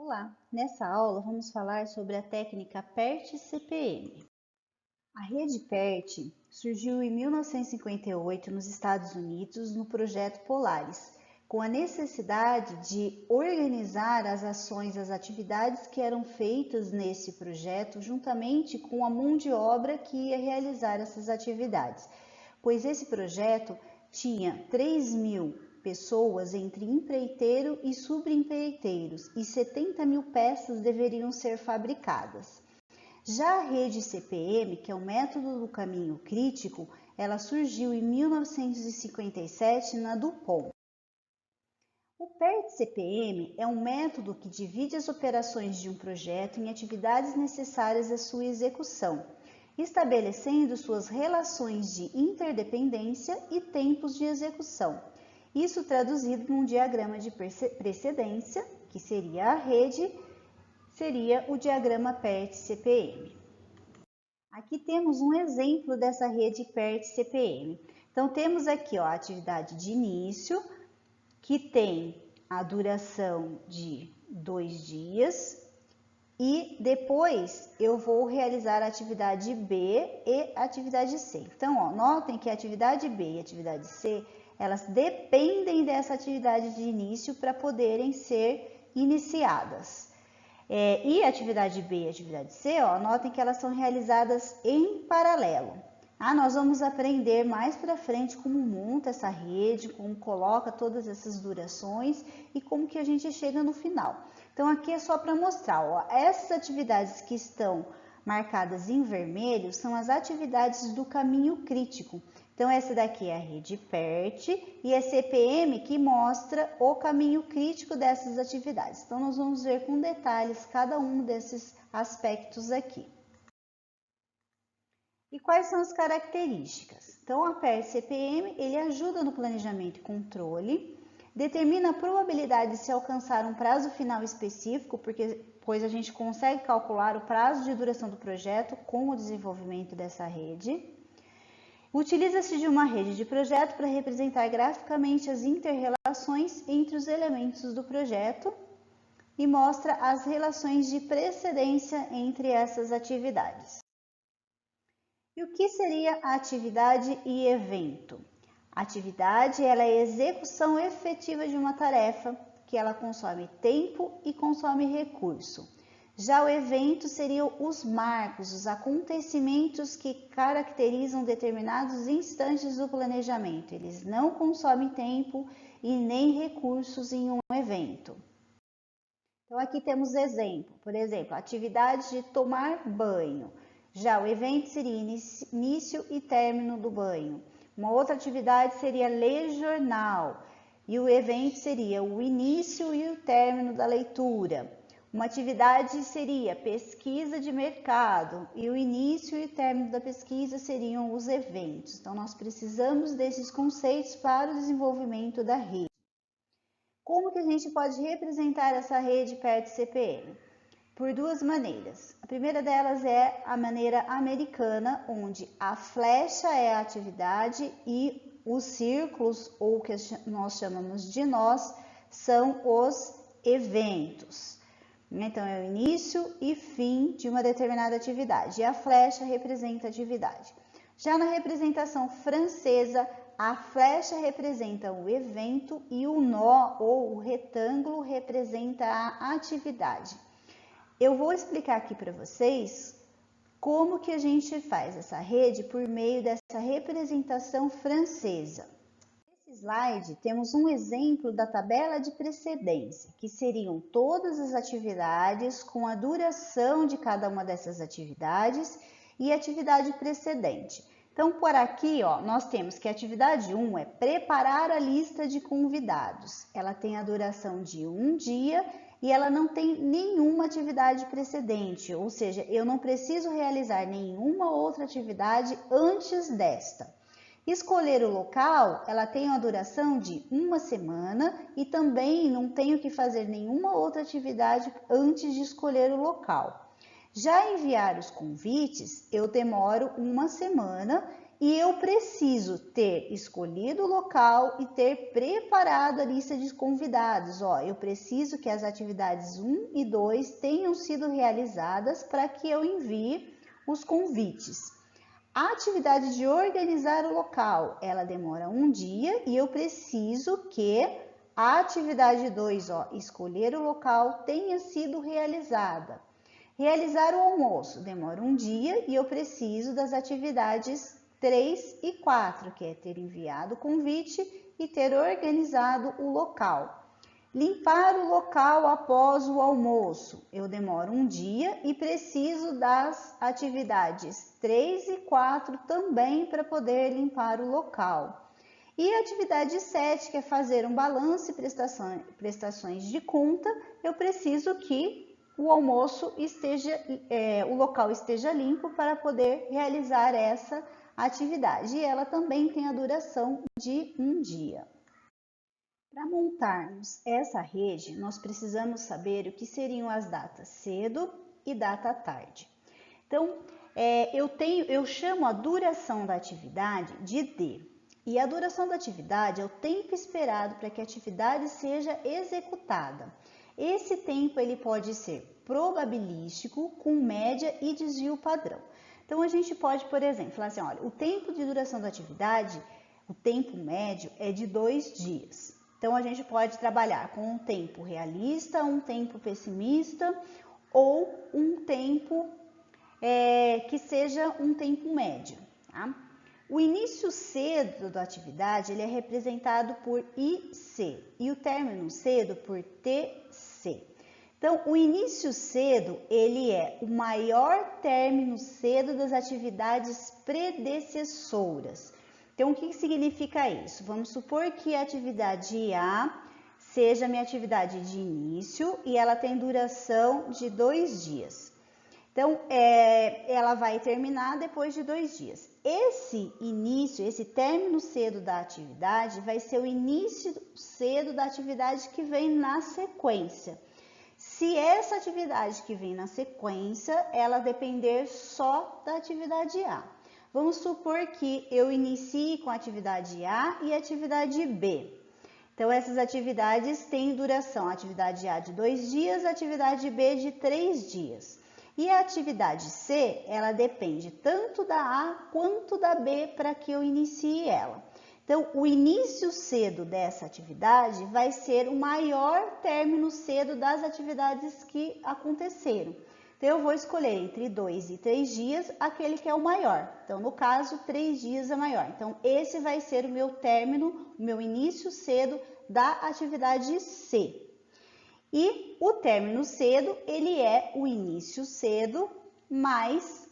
Olá! Nessa aula vamos falar sobre a técnica PERT-CPM. A rede PERT surgiu em 1958 nos Estados Unidos no projeto Polaris, com a necessidade de organizar as ações, as atividades que eram feitas nesse projeto juntamente com a mão de obra que ia realizar essas atividades, pois esse projeto tinha 3.000 pessoas entre empreiteiro e subempreiteiros e 70.000 peças deveriam ser fabricadas. Já a rede CPM, que é o método do caminho crítico, ela surgiu em 1957 na DuPont. O PERT-CPM é um método que divide as operações de um projeto em atividades necessárias à sua execução, estabelecendo suas relações de interdependência e tempos de execução. Isso traduzido num diagrama de precedência, que seria a rede, seria o diagrama PERT-CPM. Aqui temos um exemplo dessa rede PERT-CPM. Então, temos aqui a atividade de início, que tem a duração de 2 dias, e depois eu vou realizar a atividade B e a atividade C. Então, notem que a atividade B e a atividade C, elas dependem dessa atividade de início para poderem ser iniciadas. E a atividade B e a atividade C, notem que elas são realizadas em paralelo. Nós vamos aprender mais para frente como monta essa rede, como coloca todas essas durações e como que a gente chega no final. Então, aqui é só para mostrar, essas atividades que estão marcadas em vermelho são as atividades do caminho crítico. Então, essa daqui é a rede PERT e é CPM que mostra o caminho crítico dessas atividades. Então, nós vamos ver com detalhes cada um desses aspectos aqui. E quais são as características? Então, a PERT-CPM, ele ajuda no planejamento e controle, determina a probabilidade de se alcançar um prazo final específico, pois a gente consegue calcular o prazo de duração do projeto com o desenvolvimento dessa rede. Utiliza-se de uma rede de projeto para representar graficamente as inter-relações entre os elementos do projeto e mostra as relações de precedência entre essas atividades. E o que seria a atividade e evento? A atividade ela é a execução efetiva de uma tarefa que ela consome tempo e consome recurso. Já o evento seriam os marcos, os acontecimentos que caracterizam determinados instantes do planejamento. Eles não consomem tempo e nem recursos em um evento. Então, aqui temos exemplo. Por exemplo, a atividade de tomar banho. Já o evento seria início e término do banho. Uma outra atividade seria ler jornal. E o evento seria o início e o término da leitura. Uma atividade seria pesquisa de mercado. E o início e o término da pesquisa seriam os eventos. Então, nós precisamos desses conceitos para o desenvolvimento da rede. Como que a gente pode representar essa rede PERT-CPM? Por duas maneiras. A primeira delas é a maneira americana, onde a flecha é a atividade e os círculos, ou que nós chamamos de nós, são os eventos. Então, é o início e fim de uma determinada atividade, e a flecha representa a atividade. Já na representação francesa, a flecha representa o evento e o nó, ou o retângulo, representa a atividade. Eu vou explicar aqui para vocês como que a gente faz essa rede por meio dessa representação francesa. Nesse slide temos um exemplo da tabela de precedência, que seriam todas as atividades com a duração de cada uma dessas atividades e atividade precedente. Então, por aqui, nós temos que a atividade 1 é preparar a lista de convidados. Ela tem a duração de 1 dia e ela não tem nenhuma atividade precedente, ou seja, eu não preciso realizar nenhuma outra atividade antes desta. Escolher o local, ela tem uma duração de 1 semana e também não tenho que fazer nenhuma outra atividade antes de escolher o local. Já enviar os convites, eu demoro 1 semana e eu preciso ter escolhido o local e ter preparado a lista de convidados. Ó, eu preciso que as atividades 1 e 2 tenham sido realizadas para que eu envie os convites. A atividade de organizar o local, ela demora um dia e eu preciso que a atividade 2, ó, escolher o local, tenha sido realizada. Realizar o almoço demora um dia e eu preciso das atividades 3 e 4, que é ter enviado o convite e ter organizado o local. Limpar o local após o almoço, eu demoro um dia e preciso das atividades 3 e 4 também para poder limpar o local. E a atividade 7, que é fazer um balanço e prestações de conta, eu preciso que o almoço esteja, o local esteja limpo para poder realizar essa atividade. E ela também tem a duração de um dia. Para montarmos essa rede, nós precisamos saber o que seriam as datas cedo e data tarde. Então, eu chamo a duração da atividade de D. E a duração da atividade é o tempo esperado para que a atividade seja executada. Esse tempo ele pode ser probabilístico, com média e desvio padrão. Então, a gente pode, por exemplo, falar assim, olha, o tempo de duração da atividade, o tempo médio é de 2 dias. Então, a gente pode trabalhar com um tempo realista, um tempo pessimista ou um tempo que seja um tempo médio. Tá? O início cedo da atividade ele é representado por IC e o término cedo por TC. Então, o início cedo ele é o maior término cedo das atividades predecessoras. Então, o que significa isso? Vamos supor que a atividade A seja a minha atividade de início e ela tem duração de 2 dias. Então, ela vai terminar depois de 2 dias. Esse início, esse término cedo da atividade vai ser o início cedo da atividade que vem na sequência. Se essa atividade que vem na sequência, ela depender só da atividade A. Vamos supor que eu inicie com a atividade A e a atividade B. Então, essas atividades têm duração, a atividade A de 2 dias, a atividade B de 3 dias. E a atividade C, ela depende tanto da A quanto da B para que eu inicie ela. Então, o início cedo dessa atividade vai ser o maior término cedo das atividades que aconteceram. Então, eu vou escolher entre 2 e 3 dias aquele que é o maior. Então, no caso, 3 dias é maior. Então, esse vai ser o meu término, o meu início cedo da atividade C. E o término cedo, ele é o início cedo mais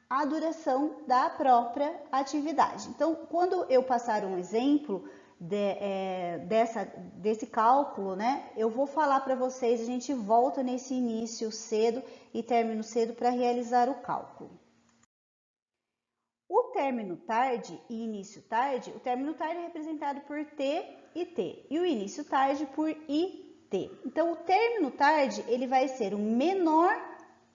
a duração da própria atividade. Então, quando eu passar um exemplo desse cálculo, né, eu vou falar para vocês, a gente volta nesse início cedo e término cedo para realizar o cálculo. O término tarde e início tarde, o término tarde é representado por T e T, e o início tarde por IT. Então, o término tarde, ele vai ser o menor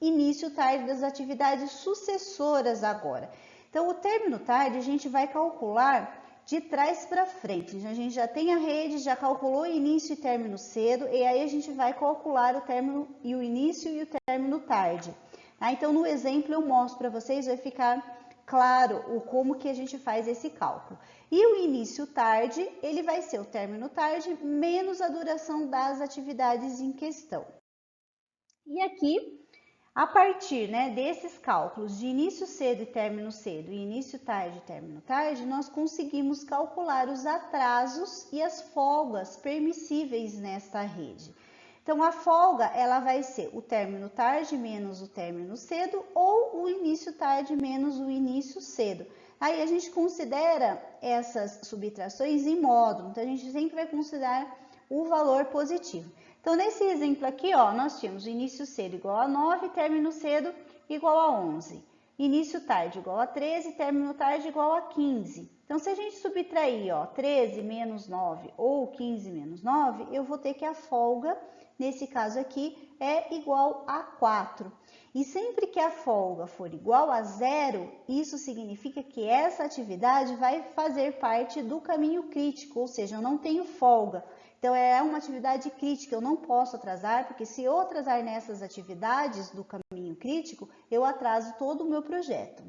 início tarde das atividades sucessoras agora. Então, o término tarde, a gente vai calcular de trás para frente. Então, a gente já tem a rede, já calculou início e término cedo, e aí a gente vai calcular o término e o início e o término tarde. Tá? Então, no exemplo, eu mostro para vocês, vai ficar claro como que a gente faz esse cálculo. E o início tarde, ele vai ser o término tarde menos a duração das atividades em questão. E aqui, a partir desses cálculos de início cedo e início tarde e término tarde, nós conseguimos calcular os atrasos e as folgas permissíveis nesta rede. Então, a folga, ela vai ser o término tarde menos o término cedo ou o início tarde menos o início cedo. Aí, a gente considera essas subtrações em módulo, então a gente sempre vai considerar o valor positivo. Então, nesse exemplo aqui, ó, nós tínhamos o início cedo igual a 9, término cedo igual a 11. Início tarde igual a 13, término tarde igual a 15. Então, se a gente subtrair, ó, 13 menos 9 ou 15 menos 9, eu vou ter que a folga, nesse caso aqui, é igual a 4. E sempre que a folga for igual a 0, isso significa que essa atividade vai fazer parte do caminho crítico, ou seja, eu não tenho folga. Então, é uma atividade crítica, eu não posso atrasar, porque se eu atrasar nessas atividades do caminho crítico, eu atraso todo o meu projeto.